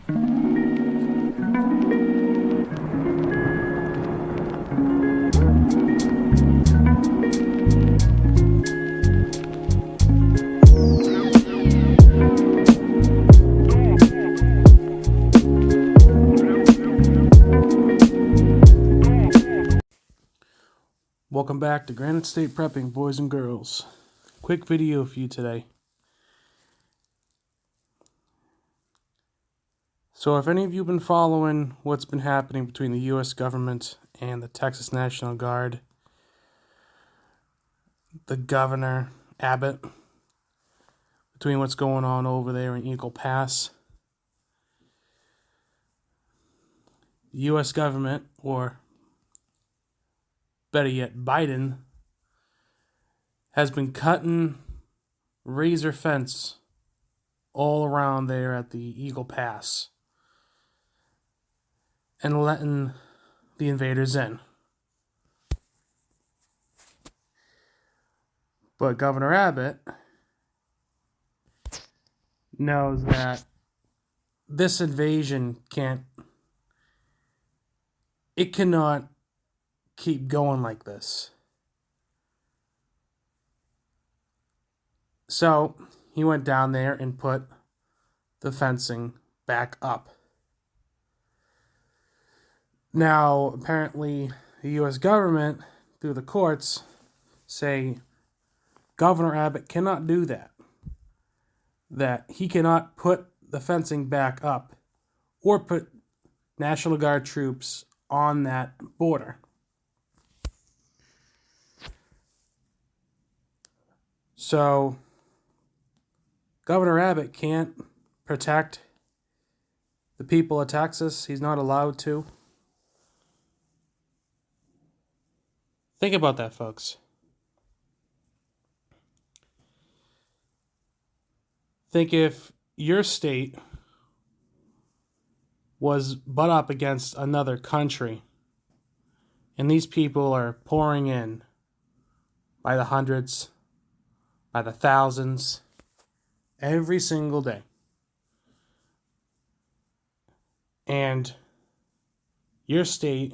Welcome back to Granite State Prepping, boys and girls. Quick video for you today. So if any of you have been following what's been happening between the U.S. government and the Texas National Guard, the governor, Abbott, between what's going on over there in Eagle Pass, the U.S. government, or better yet, Biden, has been cutting razor fence all around there at the Eagle Pass and letting the invaders in. But Governor Abbott knows that this invasion cannot keep going like this. So he went down there and put the fencing back up. Now, apparently, the U.S. government, through the courts, say Governor Abbott cannot do that. That he cannot put the fencing back up or put National Guard troops on that border. So, Governor Abbott can't protect the people of Texas. He's not allowed to. Think about that, folks. Think if your state was butt up against another country and these people are pouring in by the hundreds, by the thousands, every single day. And your state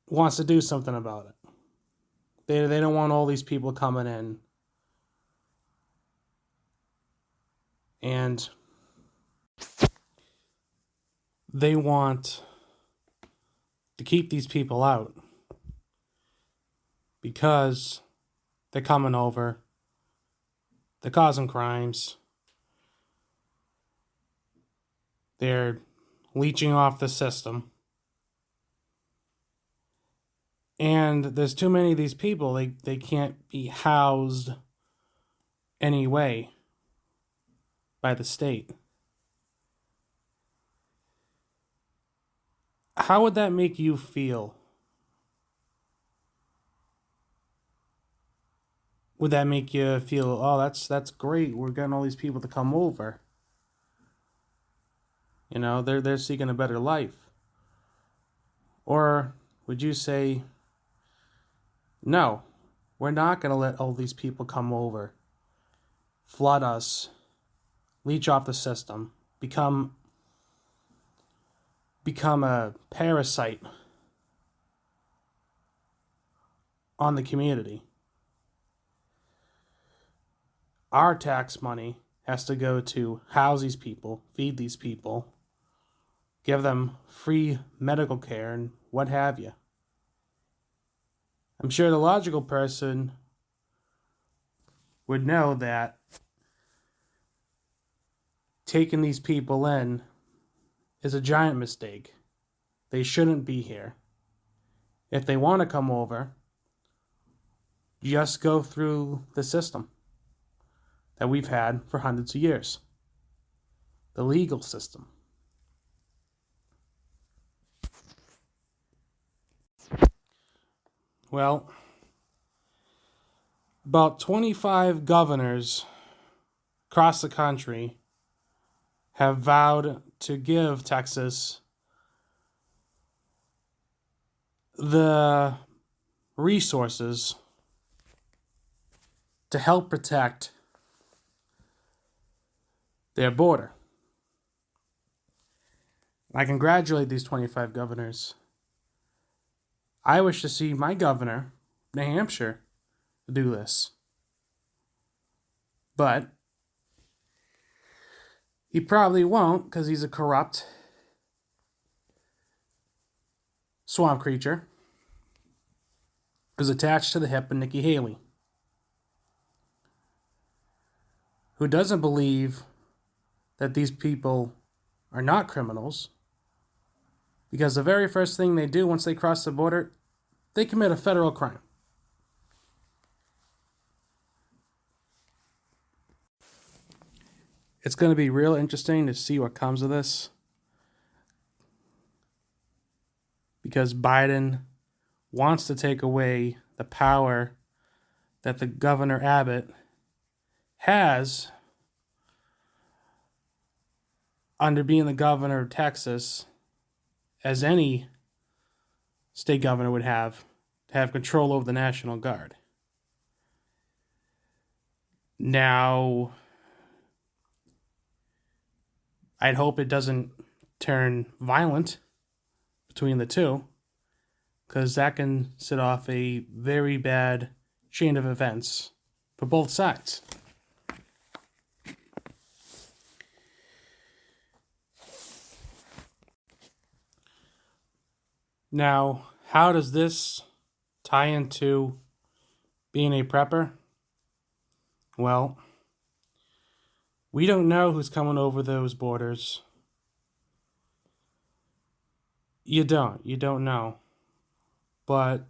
wants to do something about it. They don't want all these people coming in. And they want to keep these people out because they're coming over, they're causing crimes, they're leeching off the system. And there's too many of these people, they can't be housed anyway by the state. How would that make you feel? Would that make you feel, oh, that's great, we're getting all these people to come over? You know, they're seeking a better life. Or would you say, no, we're not going to let all these people come over, flood us, leech off the system, become a parasite on the community. Our tax money has to go to house these people, feed these people, give them free medical care, and what have you. I'm sure the logical person would know that taking these people in is a giant mistake. They shouldn't be here. If they want to come over, just go through the system that we've had for hundreds of years. The legal system. Well, about 25 governors across the country have vowed to give Texas the resources to help protect their border. I congratulate these 25 governors. I wish to see my governor, New Hampshire, do this. But he probably won't because he's a corrupt swamp creature who's attached to the hip of Nikki Haley, who doesn't believe that these people are not criminals, because the very first thing they do once they cross the border, they commit a federal crime. It's going to be real interesting to see what comes of this, because Biden wants to take away the power that the Governor Abbott has under being the governor of Texas, as any state governor would have, to have control over the National Guard. Now, I'd hope it doesn't turn violent between the two, because that can set off a very bad chain of events for both sides. Now, how does this tie into being a prepper? Well, we don't know who's coming over those borders. You don't know. But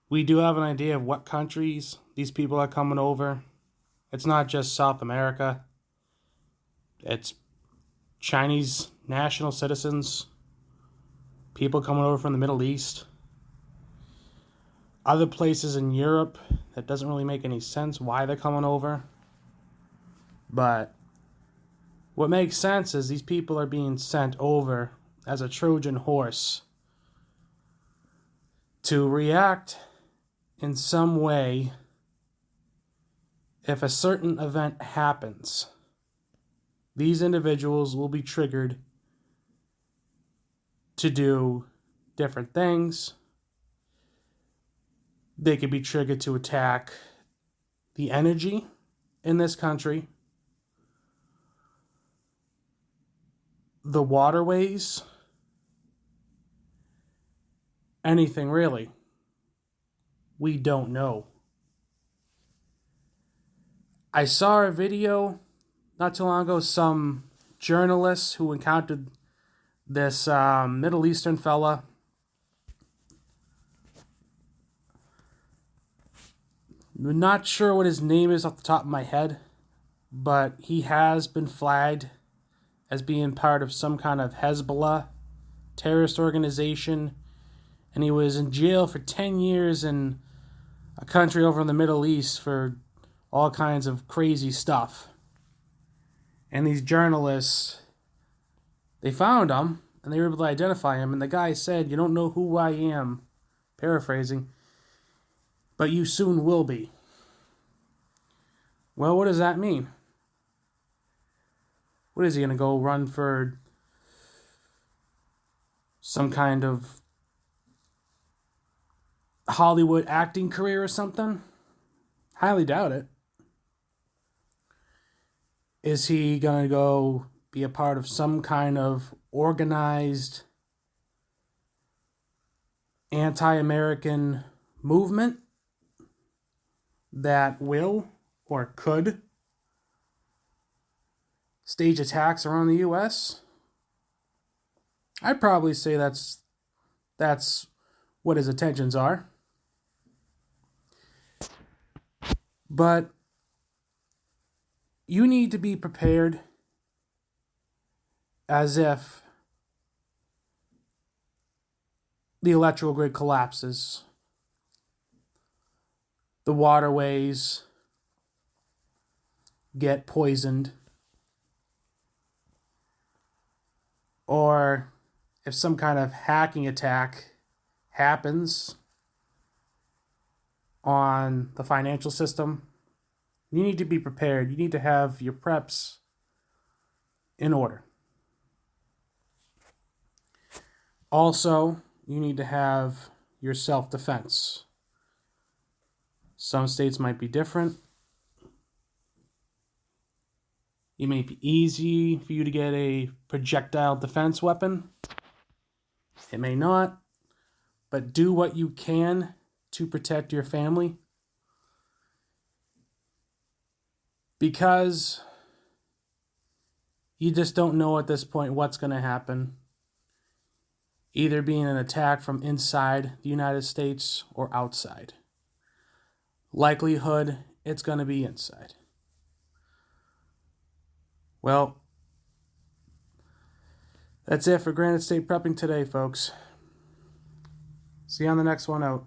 we do have an idea of what countries these people are coming over. It's not just South America. It's Chinese national citizens, people coming over from the Middle East, other places in Europe that doesn't really make any sense why they're coming over. But what makes sense is these people are being sent over as a Trojan horse to react in some way if a certain event happens. These individuals will be triggered to do different things. They could be triggered to attack the energy in this country, the waterways, anything really. We don't know. I saw a video not too long ago, some journalists who encountered this Middle Eastern fella. I'm not sure what his name is off the top of my head, but he has been flagged as being part of some kind of Hezbollah terrorist organization, and he was in jail for 10 years in a country over in the Middle East for all kinds of crazy stuff. And these journalists, they found him, and they were able to identify him, and the guy said, "You don't know who I am," paraphrasing, "but you soon will be." Well, what does that mean? What is he going to go run for some kind of Hollywood acting career or something? Highly doubt it. Is he going to go be a part of some kind of organized anti-American movement that will or could stage attacks around the U.S.? I'd probably say that's what his intentions are. But you need to be prepared as if the electrical grid collapses, the waterways get poisoned, or if some kind of hacking attack happens on the financial system. You need to be prepared. You need to have your preps in order. Also, you need to have your self-defense. Some states might be different. It may be easy for you to get a projectile defense weapon. It may not. But do what you can to protect your family. Because you just don't know at this point what's going to happen. Either being an attack from inside the United States or outside. Likelihood, it's going to be inside. Well, that's it for Granite State Prepping today, folks. See you on the next one out.